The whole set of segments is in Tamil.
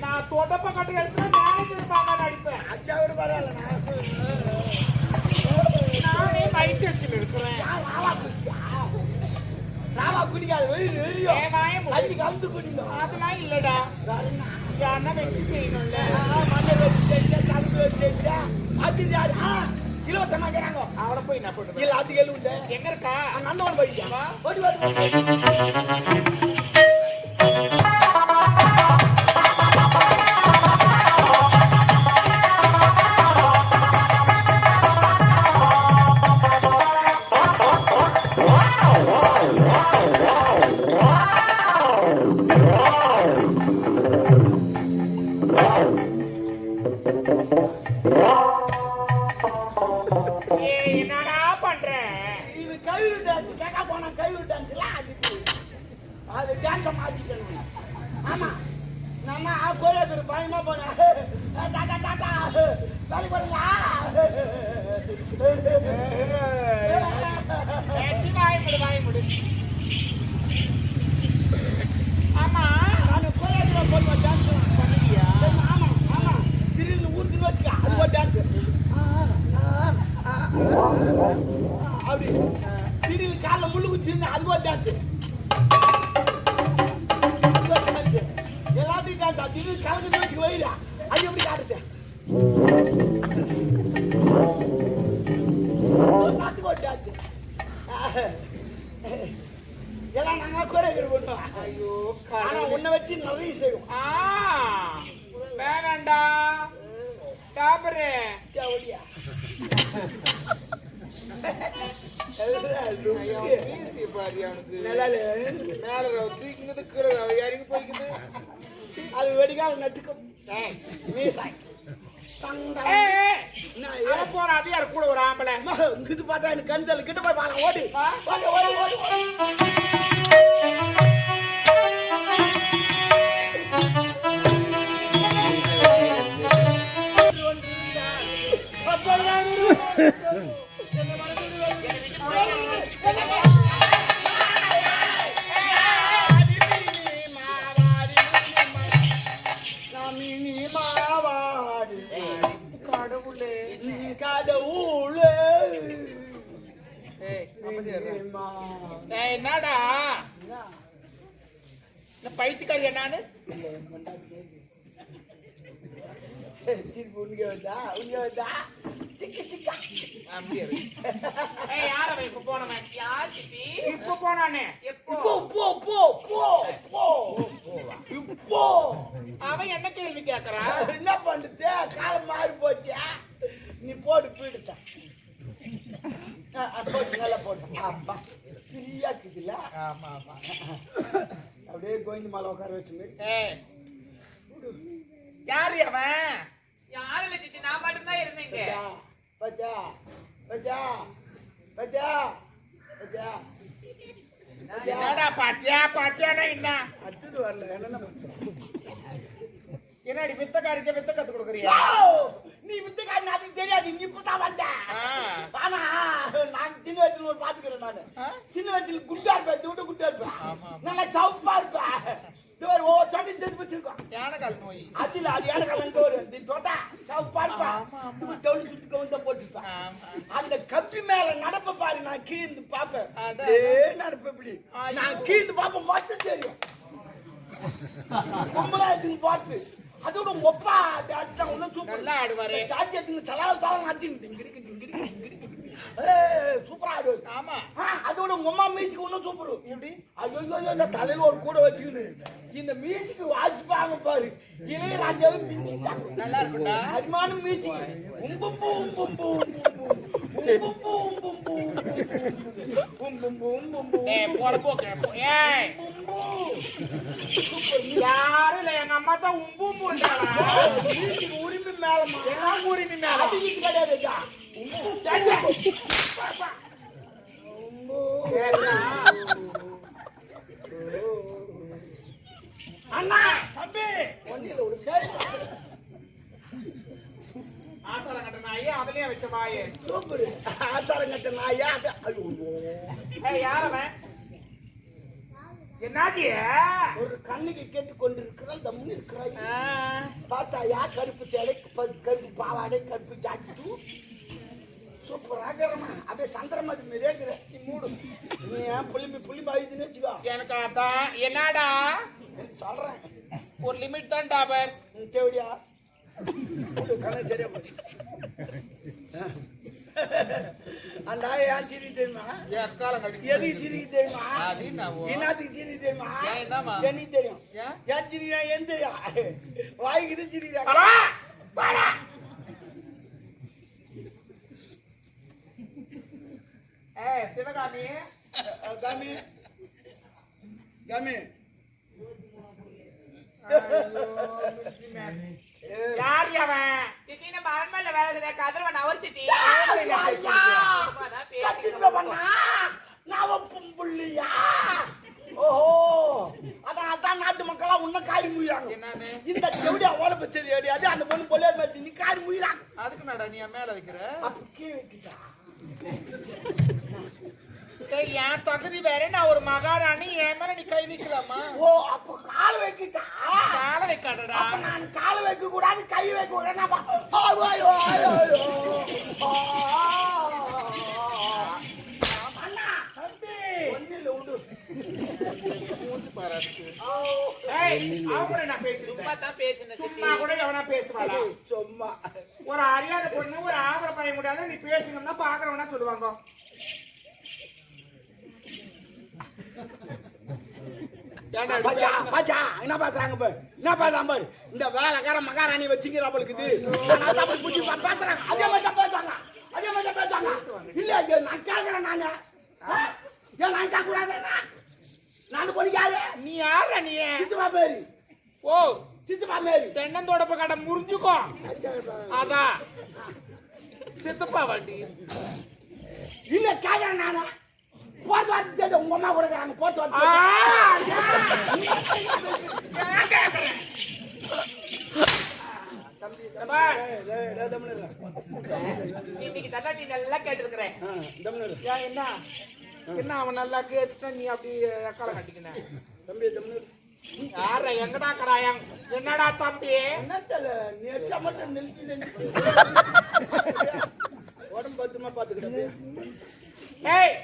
நான் தொடப்ப கட்டு எடுத்து மேனேஜர் பாக்க நடிப்பேன். அச்சா விட பரவாயில்ல. நானே மைக் வச்சுட்டு இருக்கிறேன். ராவா குடிக்காது கந்து குடிக்கும். அதெல்லாம் இல்லடா. யாருன்னா வச்சு செய்யணும்ல. மண்ணை வச்சு செஞ்சா கந்து வச்சு செஞ்சா அது யாரு இலவசமா கேட்காங்க. அவளை போய் என்ன பண்ணுறது? இல்ல அது எழுவுண்டு எங்க இருக்கா? நந்தவன் போயிட்டா ஓடி ஓடி. அது டான்ஸ் மாத்திக்கணும். ஆமா நம்ம கோயிலுக்கு பயமா போனா டாடா டாடா வேலை பண்ணல. வாய் முடி. ஆமா நான் கோயிலுக்கு போய் டான்ஸ் பண்ணியா? ஆமா ஆமா திடீர்னு ஊருக்கு வச்சுக்க அது ஒரு டான்ஸ். அப்படி திடீர்னு காலைல முள்ளு குச்சி இருந்தா அது ஒரு டான்ஸ். எல்லாத்தையும் டான்ஸ் திடீர்னு கலந்து வச்சுக்க வைடா அது எப்படி காட்டுது? எல்லாத்துக்கும் ஒரு டான்ஸ். எல்லாம் நாங்களா கோரியோகிராஃபி பண்ணுவோம். ஐயோ ஆனா உன்னை வச்சு நிறைய செய்வோம். வேணாண்டா டாபரே ஒடியா அது வெடிக்கால நட்டுக்கும் போற அதிகார கூட ஒரு ஆம்பளை இது பார்த்தா எனக்கு கந்தல் கிட்ட போய் பாருங்க. ஓடி என்னடா பைத்தியக்காரி என்னான்னு இப்ப போனானே அவன் என்ன கேள்வி கேட்கறான்? என்ன பண்றது காலம் மாறி போச்சு. நீ போட்டு போயிடுத்த போட்டு நல்லா போட்டு அப்பா ஃப்ரீயா இருக்குதுல்ல. ஆமா ஆமா அப்படியே கோவிந்த மாலை உட்கார வச்சு யாரு அவன்? யாரு இல்ல சித்தி, நான் மட்டும்தான் இருந்தேங்க. பச்சா பச்சா பச்சா பச்சா என்னடா பாத்தியா பாத்தியானா என்ன அடுத்தது வரல. என்ன என்னடி வித்தக்காரிக்க வித்த கத்து கொடுக்குறியா? நீ வித்தக்காரி அதுக்கு தெரியாது. நீ இப்பதான் வந்த. ஆனா நான் சின்ன வயசுல ஒரு பாத்துக்கிறேன். நானு சின்ன வயசுல குட்டா இருப்பேன். தூட்ட குட்டா இருப்பேன். நல்லா சவுப்பா இருப்பேன். ஓ தொட்டி தெரிஞ்சு வச்சிருக்கோம். யானைக்கால் நோய் அது இல்ல. அது யானைக்கால் வரும். நீ தொட்டா சவுப்பா இருப்பேன். டவுன் சுட்டு கவுந்த போட்டுருப்பேன். அந்த கப்பி மேல நடப்ப பாரு. நான் கீழ்ந்து பாப்பேன். நடப்ப இப்படி நான் கீழ்ந்து பாப்பேன். மட்டும் தெரியும் கும்பலாயத்துக்கு பார்த்து அதோட ஒப்பா டான்ஸ் தான் ஒன்னும் சூப்பர் நல்லா ஆடுவாரு. சாத்தியத்துக்கு சலால் சலால் ஆச்சு சூப்பரா ஆடுவாரு. ஆமா அதோட உங்க அம்மா மியூசிக் ஒன்னும் சூப்பர். எப்படி? ஐயோ இந்த தலையில ஒரு கூட வச்சுக்கின்னு இந்த மியூசிக் வாசிப்பாங்க பாரு. இளையராஜாவே மியூசிக் நல்லா இருக்கும்டா. அருமான மியூசிக். உம்பும்பு உம்பும்பு உம்பும்பு உம்பும்பு உம்பும்பு உம்பும்பு போட போக்க. ஏய் யாரும் இல்ல, எங்க அம்மா தான் உம்பும்புன்றாளா? உரிமை மேலமா எல்லாம் உரிமை மேல அது கிடையாது. அண்ணா தம்பி ஒன்னில ஒரு சேர் ஆசாரம் கட்ட நாயே அதுலயே வச்ச வாயே சூப்பர். ஆசாரம் கட்ட நாயா? யார் அவன்? என்ன ஒரு கண்ணுக்கு கேட்டு கொண்டிருக்கிறாய் தம்முன்னு இருக்கிறாய். பார்த்தா யார் கருப்பு சேலை கருப்பு பாவாடை கருப்பு ஜாக்கெட்டு சூப்பராகிறமா அப்படியே சந்திரமதி மாரியே இருக்கிற. நீ மூடு, நீ ஏன் புள்ளி பாயுதுன்னு வச்சுக்கோ. எனக்கு அதான் என்னடா சொல்றேன், ஒரு லிமிட் தான் டாபர். தேவடியா கண்ணு சரியா போச்சு. அந்த ஏன் சிரிக்கு தெரியுமா? எதுக்கு சிரிக்கு தெரியுமா? என்னத்துக்கு சிரிக்கு தெரியுமா? எனக்கு தெரியும். ஏன் சிரிக்கா? ஏன் தெரியும்? வாய்க்கு சிரிக்கா? சிவகாமி காமி காமி யார் அவன்? சித்தி நம்ம அரண்மனையில வேலை செய்ய கதிரவன் அவர் சித்தி. புள்ளியா? ஓஹோ, அதான் நாட்டு மக்களா உன்ன காரி முயிறாங்க. இந்த செவடி அவ்வளவு பச்சது கிடையாது. அந்த பொண்ணு பொல்ல மாதிரி நீ காரி முயிறாங்க. அதுக்கு மேடம் நீ மேல வைக்கிற அப்ப கீழே வைக்கிட்டா. என் தகுதி வேற, நான் ஒரு மகாராணி, என் மேல நீ கை வைக்கலாமா? ஓ, அப்ப கால் வைக்கிட்டா? கால வைக்காதடா. நான் கால் வைக்க கூடாது, கை வைக்க கூடாது. சும்மா ஒரு அறியாத பொண்ணு ஒரு ஆபர பையன் கூட நீ பேசுங்கன்னா பாக்குறவனா சொல்லுவாங்க. என்ன பேசுறாங்க பாரு, என்ன பேசுறாங்க பாரு. இந்த வேலைக்கார மகாராணி வச்சுக்கிற அவளுக்கு பேசுறாங்க. அதே மாதிரி தான் பேசுவாங்க, அதே மாதிரி தான் பேசுவாங்க. இல்ல நான் கேட்கிறேன், நானு ஏன் நான் கேட்க கூடாது? நான் பொண்ணு யாரு? நீ யார? நீ சித்துமா பேரு. ஓ, சித்துமா மேரி தென்னந்தோடப்ப கடை முறிஞ்சுக்கோ. அதான் சித்தப்பா வண்டி. இல்ல கேட்கிறேன் நானு. போட்டு வார்த்தை உங்க அம்மா கொடுக்குறாங்க. போட்டு வார்த்தை இன்னைக்கு தள்ளாட்டி நல்லா கேட்டுருக்கிறேன். என்ன என்ன அவன் நல்லா கேட்டுட்டா நீ அப்படி எக்கால கட்டிக்கின தம்பி தமிழ் யார எங்கடா கடாயம்? என்னடா தம்பி? என்ன தெரியல, நீ எச்சா மட்டும் நிறுத்தி உடம்பு பத்திரமா பாத்துக்கிட்ட. ஏய்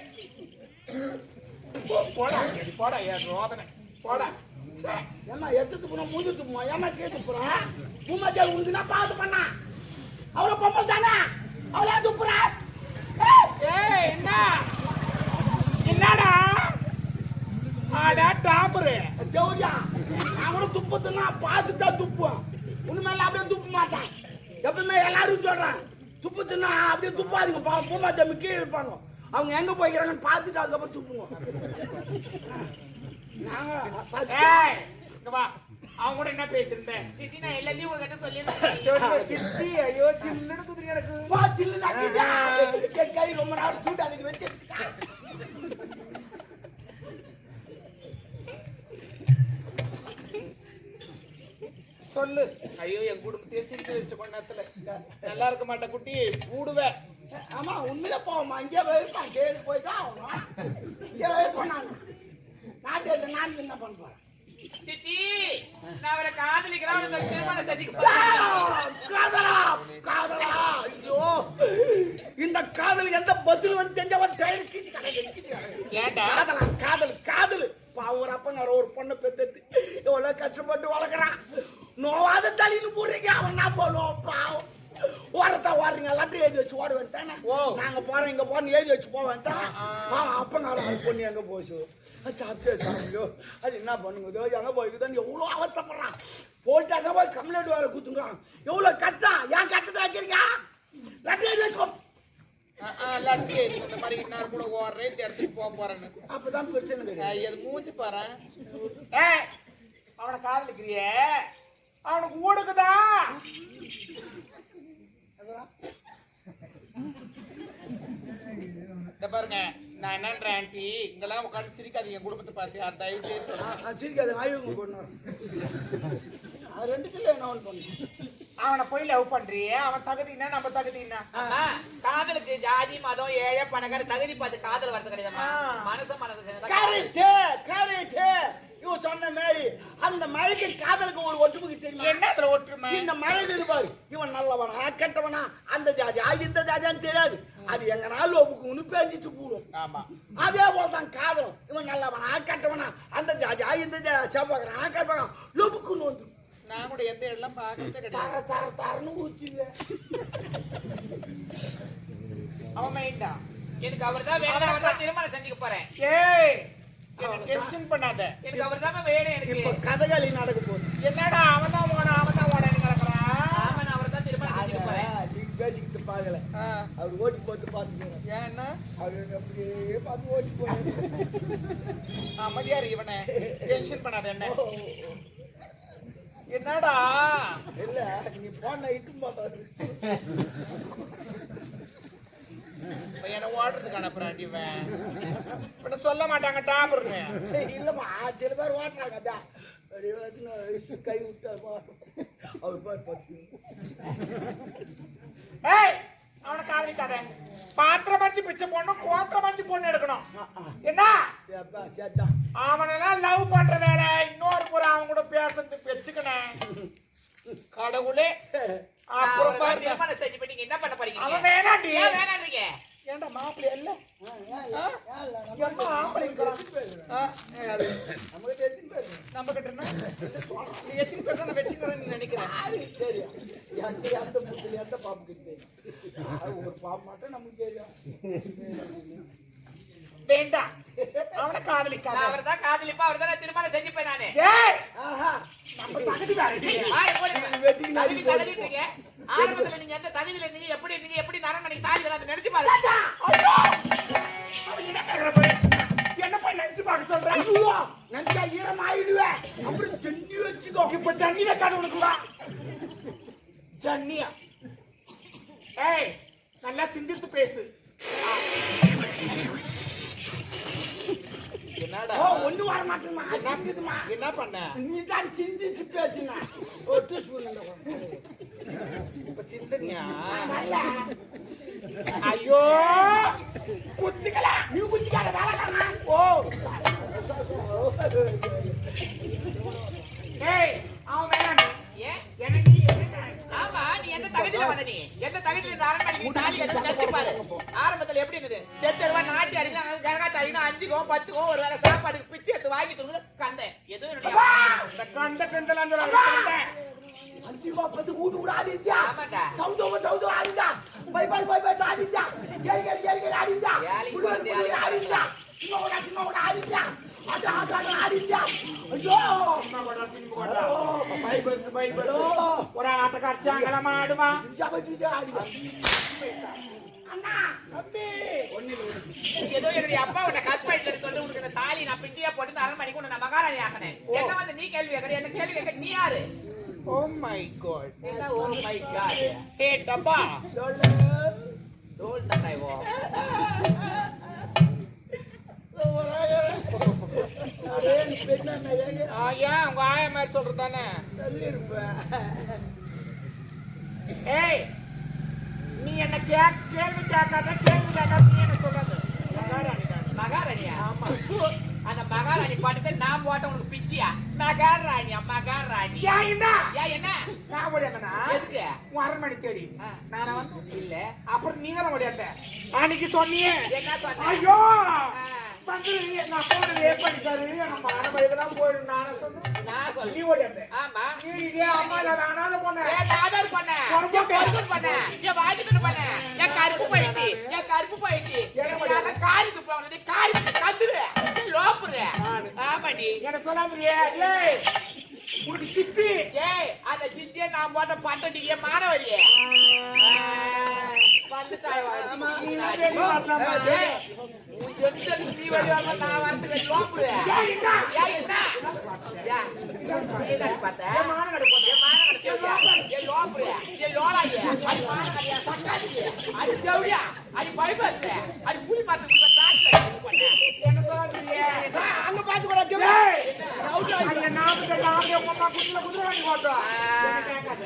போடா போடா, ஏன் ரோதனை போடா. ஏமா எச்சத்து போனா மூஞ்சி துப்புமா? ஏமா கேட்டு போறா? பூமாச்சால் உண்டுனா பாத்து பண்ணா. அவளை பொம்பளை தானே, அவளே துப்புறா. ஏய் என்ன என்னடா ஆடா டாப்பரு ஜவுரியா? அவனும் துப்புதுன்னா பார்த்துட்டா துப்புவான். உண்மையில அப்படியே துப்ப மாட்டான். எப்பவுமே எல்லாரும் சொல்றான் துப்புதுன்னா அப்படியே துப்பாதீங்க. பூமாச்சாமி கீழே இருப்பாங்க. அவங்க எங்க போய்க்கிறாங்கன்னு பார்த்துட்டு அதுக்கப்புறம் துப்புவோம். அவங்க கூட என்ன பேசிருந்தேன்? சித்தி நான் எல்லாத்தையும் உங்ககிட்ட சொல்லிருந்தேன். சித்தி ஐயோ சில்லுன்னு குதிரை எனக்கு கை ரொம்ப நேரம் சூட்டு அதுக்கு வச்சு சொல்லு. ஐயோ என் குடும்பத்தையே சிரிக்க வச்சு கொஞ்ச நேரத்துல நல்லா இருக்க மாட்டேன் குட்டி கூடுவேன். ஆமா உண்மையில போவோமா? இங்கே போயிருப்பான். சரி போய்தான் ஆகணும். இங்கே போனாங்க நாட்டு நான் என்ன பண்ண போறேன்? சித்தி நான் அவரை காதலிக்கிறேன். திருமண சதிக்கு காதலா காதலா? ஐயோ இந்த காதல் எந்த பதில் வந்து தெரிஞ்சவன் டயர் கீச்சு ஏண்டா காதலா? காதல் காதல் பாவம். ஒரு அப்பங்கார ஒரு பொண்ணை பெத்து எவ்வளவு கஷ்டப்பட்டு வளர்க்குறான். நோவாத தள்ளின்னு போடுறீங்க. அவன் என்ன பண்ணுவோம்? பாவம் ஓரத்தா ஓடுறீங்க. எல்லாத்தையும் எழுதி வச்சு ஓட வேண்டானே. நாங்க போறோம் இங்க போறோம் எழுதி வச்சு போக வேண்டாம். அப்பங்கார அது பொண்ணு எங்க போச்சு சாப்பிட்டே சாப்பியோ அது என்ன பண்ணுங்க எங்க போய்க்குதான் எவ்வளோ அவசரப்படுறான். போயிட்டாங்க போய் கம்ப்ளைண்ட் வேற குத்துங்கிறான். எவ்வளவு கஷ்டம். ஏன் கஷ்டத்தை வைக்கிறீங்க? லட்டி எழுதி வச்சு இந்த மாதிரி கூட ஓடுறேன் இந்த இடத்துக்கு போக போறேன்னு அப்பதான் பிரச்சனை கிடையாது. மூச்சு பாரு. அவனை காதலிக்கிறிய அவனுக்கு ஊடுக்குதான். பாருங்க நான் என்னன்றேன் ஆண்டி, இங்கெல்லாம் உட்காந்து சிரிக்காதீங்க. குடும்பத்தை பார்த்து அந்த தயவு செய்து சிரிக்காது. ஆய்வு போடணும். அது 2 கிலோ என்ன ஒன்று பண்ணு. அவனை போய் லவ் பண்றியே, அவன் தகுதினா நம்ம தகுதினா? காதலுக்கு ஜாதி மதம் ஏழை பணக்கார தகுதி பார்த்து காதல் வரது கிடையாதுமா. மனசு கரெக்ட் கரெக்ட். இவன் சொன்ன மாதிரி அந்த மழைக்கு காதலுக்கு ஒரு ஒற்றுமை தெரியுமா? என்ன அதுல ஒற்றுமை? இந்த மழை இருப்பாரு, இவன் நல்லவனா கெட்டவனா, அந்த ஜாதியா இந்த ஜாதியான்னு தெரியாது. அது எங்க நாள் ஒப்புக்கு பேஞ்சிட்டு போடும். ஆமா, அதே போலதான் காதலும். இவன் நல்லவனா கெட்டவனா, அந்த ஜாதியா இந்த செவ்வாய்க்கிறானா கெட்டவனா லொபுக்குன்னு வந்து நான் கூட எந்த இடம் பாக்கிறதே தர கிடையாது. தர தரன்னு ஊத்திங்க. அவன் மைண்டா எனக்கு அவர் தான் வேணும், அவர் தான் திருமணம் செஞ்சுக்க போறேன். ஏய், என்ன டென்ஷன் பண்ணாத. எனக்கு அவர் தான் வேணும். எனக்கு இப்ப கதகளி நடக்க போகுது. என்னடா அவன் தான் ஓட கிடக்குறான். ஆமா, நான் அவர் தான் திருமணம் செஞ்சுக்க போறேன். நீங்க பேசிக்கிட்டு பாக்கல, அவர் ஓட்டி போட்டு பாத்துக்கிறேன். ஏன் என்ன அவர் அப்படியே பார்த்து ஓட்டி போய் அமைதியாரு, இவனை டென்ஷன் பண்ணாத. என்ன என்னடா இல்ல நீ போன இட்டு போட்டாரு என்ன ஓடுறதுக்கு அனுப்புறான் இவன். இப்ப சொல்ல மாட்டாங்க டாபர்னு. இல்லம்மா, சில பேர் ஓட்டுறாங்க. அதான் கை விட்டாரு அவர் பாரு பத்து. ஏய், அவனை காதலிக்காத. பாத்திரம் மஞ்சு பிச்சை போடணும், கோத்திரம் மஞ்சு பொண்ணு எடுக்கணும். என்ன சேத்தா அவனெல்லாம் லவ் பண்ற வேலை இன்னொரு முறை அவன் கூட பேசுறதுக்கு வச்சுக்கணும். கடவுளே, அப்புறம் பாருங்க. திருமணம் செஞ்சு போய் நீங்க என்ன பண்ண போறீங்க? அவன் வேணாண்டி. ஏன் வேணான்றீங்க? ஏன்டா மாப்பிள்ளை இல்ல? நம்ம கிட்ட நீ எத்தனை பேர் தான் வச்சுக்கிறேன்னு நினைக்கிறேன். சரி, எந்த முட்டில் எந்த பாம்பு கிட்ட ஒரு பாம்பு மட்டும் நமக்கு தெரியும். வேண்டாம், அவனை காதலிக்காத. அவர் தான் காதலிப்பா, அவர் தான் திருமணம் செஞ்சுப்பேன் நானு. ஏய், ஆஹா, நம்ம தகுதி வேற. வெட்டிக்கு நாடி தகுதிட்டீங்க. ஆரம்பத்துல நீங்க எந்த தகுதியில இருந்தீங்க, எப்படி இருந்தீங்க, எப்படி நரமணிக்கு தாலி வராது நினைச்சு பாருங்க. ஐயோ, அவன் என்ன கேக்குற பாரு. என்ன போய் நினைச்சு பார்க்க சொல்ற? ஐயோ, நினைச்சா ஈரம் ஆயிடுவேன். அப்புறம் சென்னி வச்சுக்கோ. இப்ப ஜன்னி வைக்காத உனக்குவா. ஜன்னியா? ஏய், நல்லா சிந்தித்து பேசு. என்னடா ஒண்ணு வர மாட்டேமா. என்ன பண்ண? நீ தான் சிந்திச்சு பேசினா ஒட்டு சூழ்நிலை. இப்ப சிந்தனியா? ஐயோ, குத்திக்கலாம். நீ குத்திக்காத வேலைக்காரனா. ஓ, ஏய், அவன் வேணாம். ஏன்? எனக்கு நீ என்ன? ஆமா, நீ எந்த தகுதியில வந்த நீ? எந்த தகுதியில இருந்த அரண்மனைக்கு தாலி கட்டி நினைச்சு பாரு. ஆரம்பத்துல எப்படி இருந்தது? தெருவா நாட்டி அடிக்கலாம், கரகாட்ட அடிக்கலாம், 5கோ 10கோ ஒரு வேளை சாப்பாடுக்கு பிச்சை எடுத்து வாங்கிட்டு கூட கண்டேன். ஏதோ என்னுடைய கண்ட கண்டலாம் சொல்ல. 5 10 கூட்டு கூட ஆடிச்சா. ஆமாடா. சவுதோ ஆடிச்சா. பை ஆடிச்சா. ஏறி ஆடிச்சா. குடு ஆடிச்சா. சின்ன கூட ஆடிச்சா. ஆட ஆடிச்சா. ஐயோ, பை பஸ் ஒரு ஆட்டக்காரச்சாங்கள மாடுமா. ஜாபஜி ஆடிச்சா. அண்ணா, தம்பி. ஏதோ என்னுடைய அப்பா உன்னை கற்பழிட்டு சொல்லி உனக்கு இந்த தாலி நான் பிச்சையா போட்டு அரண்மனைக்கு உன்னை நான் மகாராணி ஆக்கினேன். என்ன வந்து நீ கேள்வி கேட்கற? என்ன கேள்வி கேட்க நீ யாரு? Oh my God. என்ன ஓ மை காட்? ஹே டப்பா. தோல் தந்தாய் ஓ. ஏன் உங்க ஆயா மாதிரி சொல்றதானே? ஏய், நீ என்ன கேள்வி கேட்காத நீ என்ன சொல்றது? மகாராணியா? ஆமா. அந்த மகாராணி பாட்டு நான் போட்ட உனக்கு பிச்சியா? மகாராணியா? மகாராணி என்ன? ஏன் என்ன? நான் ஓடியாங்கண்ணா. எதுக்கு? உன் அரண்மனை தேடி நான் வந்து இல்ல. அப்புறம் நீ தான் ஓடியாட்ட. அன்னைக்கு சொன்னியே. என்ன சொன்ன? ஐயோ, வந்து எங்க அப்பா ரேப் பண்ணிட்டாரு. நம்ம அரண்மனைக்கு போயிடும். நானே சொன்னேன். நான் சொல்ல. நீ ஓடியாட்ட. ஆமா. நீ இதே அம்மா இல்ல அனாதை பொண்ணு. ஆதார் பண்ண பண்ண என் வாங்கிட்டு பண்ண என் கருப்பு போயிடுச்சு. என் கருப்பு போயிடுச்சு. காரிக்கு போனது காரி கத்துரு லோப்புரு. ஆமாடி. என்ன சொல்லாமறியே? ஏய், உனக்கு சித்தி. ஏய், அந்த சித்தியை நான் போட்ட பட்டடி என் மாணவரியே வந்துட்டாய். நீ வழியாக நான் வரதுக்கு லோப்புரு. என்ன பார்த்த மானகடை போட்ட. என் லோப்புரு என் லோலாயே அது மாணவரியா சக்காதியே அது ஜவுடியா அது பைபஸ் அது புலி பார்த்து என்ன சொல்லாமறியே? அங்க பாத்து கூட நாம குதிரை வாங்கி போட்டோம்.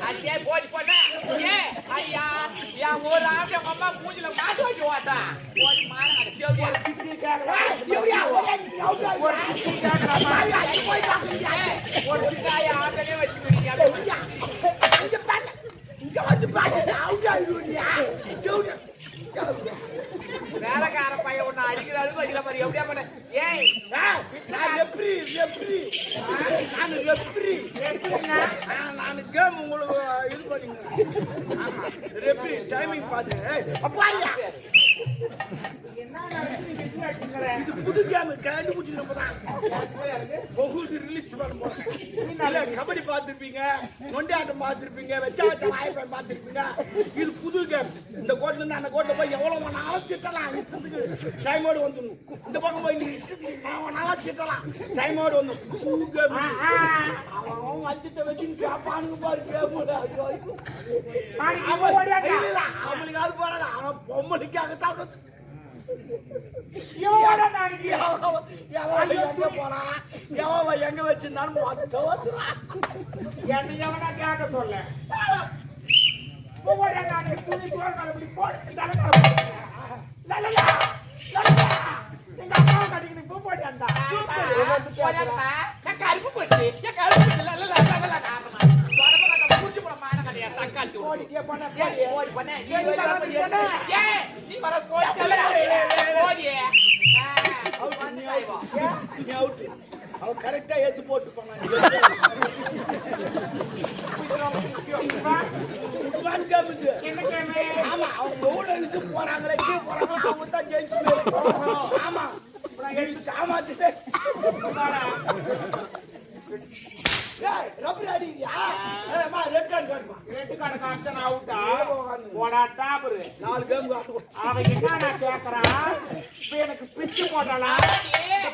அடியே போடி போடா ஏ ஐயா யா ஒரு ஆம்பளை அம்மா மூஞ்சில மாட்டு வச்சு ஓட்டா போடி மாற அட தேவடியா சித்தி கேக்குறா தேவடியா நீ அவுட் ஆயிரு ஒரு சித்தி கேக்குறாமா அடி போய் பாக்குறியா ஒரு சித்தாய ஆட்டனே வச்சுக்கிறீங்க இங்க பாத்து இங்க வந்து பாத்து அவுட் ஆயிடுவியா தேவடியா வேலைக்கார பையன் ஒண்ணு அடிக்கிறாரு வைக்கல மாதிரி எப்படியா பண்ண ஏய் நான் ரெப்ரி நான் கேம் உங்களுக்கு இது பண்ணீங்க ரெப்ரி டைமிங் பாத்து அப்பாடியா என்ன நடக்குது பிசினஸ் அடிங்கற இது புது கேம் கண்டுபிடிச்சிக்கிறப்பதான் உங்களுக்கு ரிலீஸ் பண்ண போறேன் கபடி பார்த்திருப்பீங்க நொண்டி ஆட்டம் பார்த்திருப்பீங்க வச்சா வாய்ப்பேன் பார்த்திருப்பீங்க இது புது கேம் இந்த கோட்ல இருந்து அந்த கோட்ல போய் எவ்வளவு நாளும் திட்டலாம் இஷ்டத்துக்கு டைமோடு வந்துடணும் இந்த பக்கம் போய் நீ இஷ்டத்துக்கு நாளும் திட்டலாம் டைமோடு வந்து புது கேம் அவன் வஞ்சத்தை வச்சு பாப்பானுங்க பாரு கேம் அவனுக்கு அது போறாங்க அவன் பொம்மனுக்காகத்தான் எங்க வச்சிருந்தாலும் என்ன எவனா கேட்க சொல்ல துணி தோல் போட்டு எங்க அம்மா கட்டிக்கிட்டு பூ போட்டாண்டா கருப்பு போட்டு முடிச்சு போட மான கடையா சக்காத்தி ஓடிக்கே பண்ண ஓடி பண்ண நீ வர அவ கரெக்டா ஏத்து போட்டு போனாங்க ஆமா அவங்க எவ்வளவு இது போறாங்களே கீழே போறாங்களோ அவங்க தான் ஜெயிச்சு ஆமா சாமாத்து ரப்பர் அடிக்கிறியா ரெட் கார்டு காட்டுமா ரெட் கார்டு காட்சன் அவுட்டா போடா டாபரு 4 கேம் அவன் என்ன நான் கேக்குறான் இப்ப எனக்கு பிச்சு போட்டாளா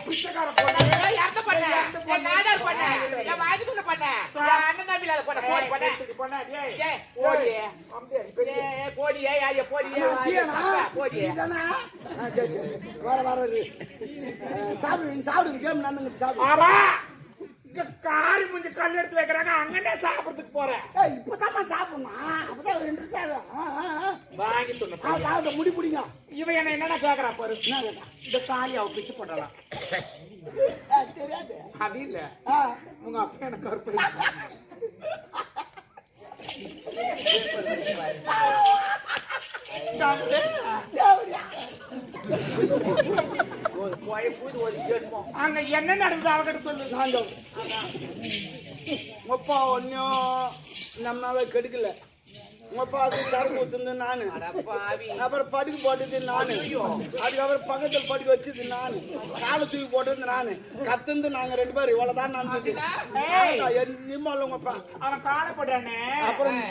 பிச்சைக்கார போட்டா யார்ட்ட பண்ண நான் நாதர் பண்ண நான் வாஜிக்குள்ள பண்ண நான் அண்ணன் தம்பில பண்ண போடி பண்ண டேய் ஓடி போடி ஐயா போடி போடி இதனா சரி வர சாப்பிடு கேம் நடந்துங்க சாப்பிடு ஆமா இங்க காரி முஞ்சி கல் எடுத்து வைக்கிறாங்க அங்கனே சாப்பிடுறதுக்கு போறேன் இப்பதான் சாப்பிடணும் அப்பதான் 2 சார் வாங்கி சொன்ன முடி பிடிங்க இவன் என்ன கேக்குறா பாரு இந்த காலி அவ பிச்சு போடலாம் தெரியாது அது இல்ல உங்க அப்பா எனக்கு கருப்பு அங்க என்ன நடக்குது அவகிட்ட சொல்லு சாந்தம் அப்பா ஒன்னும் நம்மளால கெடுக்கல உங்கப்பாவுக்கு சரக்கு ஊத்துனது நானு அப்புறம் படுக்கு போட்டது நானு அதுக்கப்புறம் பக்கத்துல படுக்க வச்சது நானு காலை தூக்கி போட்டது நானு கத்துந்து நாங்க 2 பேரும் இவ்வளவுதான் நடந்தது நிம்மல உங்கப்பா அவன் காலை போட்டானே அப்புறம்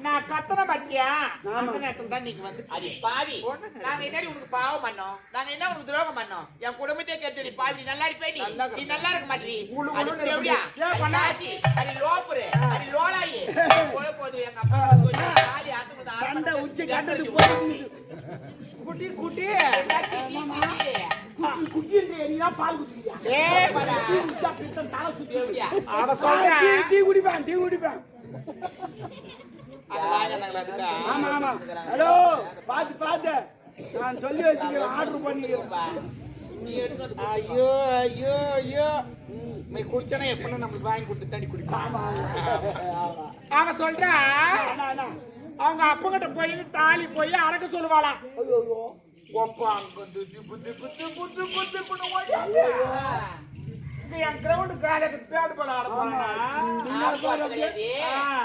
நான் கத்தன பத்தியா அந்த நேரத்துல தான் நீங்க வந்து அடி பாவி நாங்க என்னடி உனக்கு பாவம் பண்ணோம் நாங்க என்ன உனக்கு துரோகம் பண்ணோம் என் குடும்பத்தையே கேட்டடி பாவி நீ நல்லா இருப்பே நீ நல்லா இருக்க மாட்டீ அது எப்படியா ஏன் பண்ணாச்சி அடி லோப்புரு அடி லோலாயி போது எங்க அப்பா காலி ஆத்துக்கு சண்டை உச்சி கட்டது போய் குட்டி குட்டி குட்டி நீங்க பால் குடிச்சியா ஏய் படா பித்தம் தலை சுத்தி எப்படியா அவ சொல்றா டீ குடிப்பேன் ஆமா ஆமா ஹலோ பாத்து நான் சொல்லி வச்சுக்கிறேன் ஆர்டர் பண்ணிக்கிறேன் ஐயோ ஐயோ ஐயோ நீ குடிச்சனா எப்பனா நமக்கு வாங்கி கொடுத்து தண்ணி குடிப்பான் அவன் சொல்றா அவங்க அப்பங்கிட்ட போய் தாலி போய் அடக்க சொல்லுவாளாம் ஒப்பா அங்க என் கிரவுண்ட் காலைக்கு தேடு போல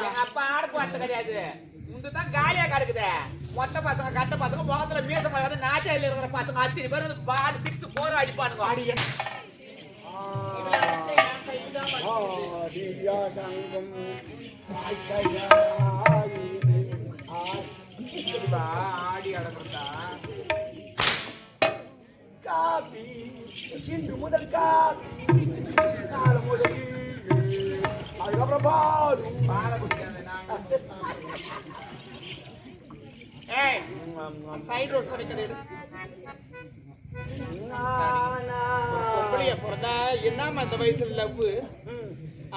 எங்க அப்பா ஆடு போறது கிடையாது முந்தான் காலியா கிடக்குது மொத்த பசங்க கட்ட பசங்க முகத்துல மீச மாட்டாது நாட்டில இருக்கிற பசங்க அத்தனை பேர் வந்து பால் 6 4 அடிப்பானுங்க அடிய ஆடி அடக்கிறதா காபி சிந்து முதல் காபி நாலு முதல் அதுக்கப்புறம் பால குடிக்காத நாங்க ஏய் சைடு ரோஸ் வரைக்கும் பொம்பளைய பிறந்தா என்னமா இந்த வயசுல லவ்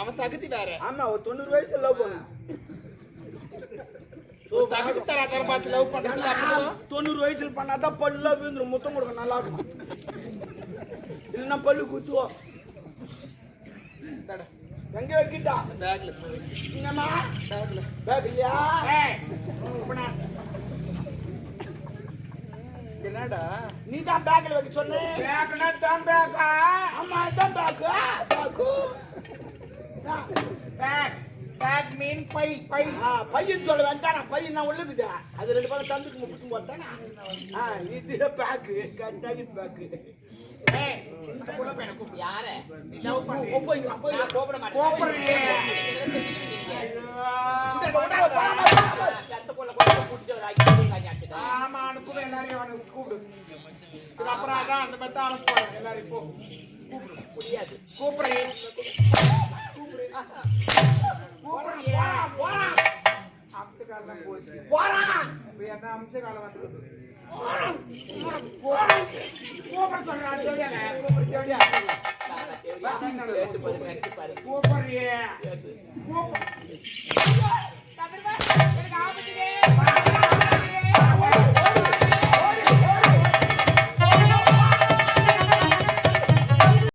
அவன் தகுதி வேற. ஆமா ஒரு 90 வயசுல லவ் பண்ண தகுதி தர பார்த்து லவ் பண்றது அப்புறம் 90 வயசுல பண்ணாதான் பல்ல விழுந்துரும், முத்தம் கொடுக்க நல்லா இருக்கும். இல்லைன்னா பல்லு குத்துவோம். எங்க வைக்கிட்டா பேக்ல என்னம்மா பேக்ல பேக் இல்லையா? ஏய் இப்பனா என்னடா நீ தான் பேக்ல வைக்க சொன்ன. பேக்னா தான் பேக்கா? ஆமா இதான் பேக். பேக் பேக் மீன் பை பை. பையன் சொல்ல வேண்டாம், பையன் நான் உள்ளுக்குதா அது 2 பேரும் தந்துக்கு முக்கிட்டு போட்டானா. இது பேக்கு கட்டாகி பேக்கு. ஏய் சின்ன புள்ள பையனை கூப்பிடு. யார லவ் பண்ணி நான் கோபப்பட மாட்டேன். கோபப்படுறியே. அந்த பொண்ணை கொண்டு கூட்டிட்டு வர ஆக்கி ஆமா அனுப்புற எல்லாரையும் அவனுக்கு கூப்பிடு. அப்புறம் அதான் அந்த மாதிரி தான் அனுப்புவாங்க எல்லாரையும். போ கூப்பிடு. முடியாது. கூப்பிடுறேன் கூப்பிடுறியா? அம்சக்காலம் போச்சு. இப்ப என்ன அம்சக்காலம் வந்துருது? கூப்பிட சொல்றான். தேவையா கேட்டு பாரு. கூப்பிடுறியே. எனக்கு ஆபத்துதே.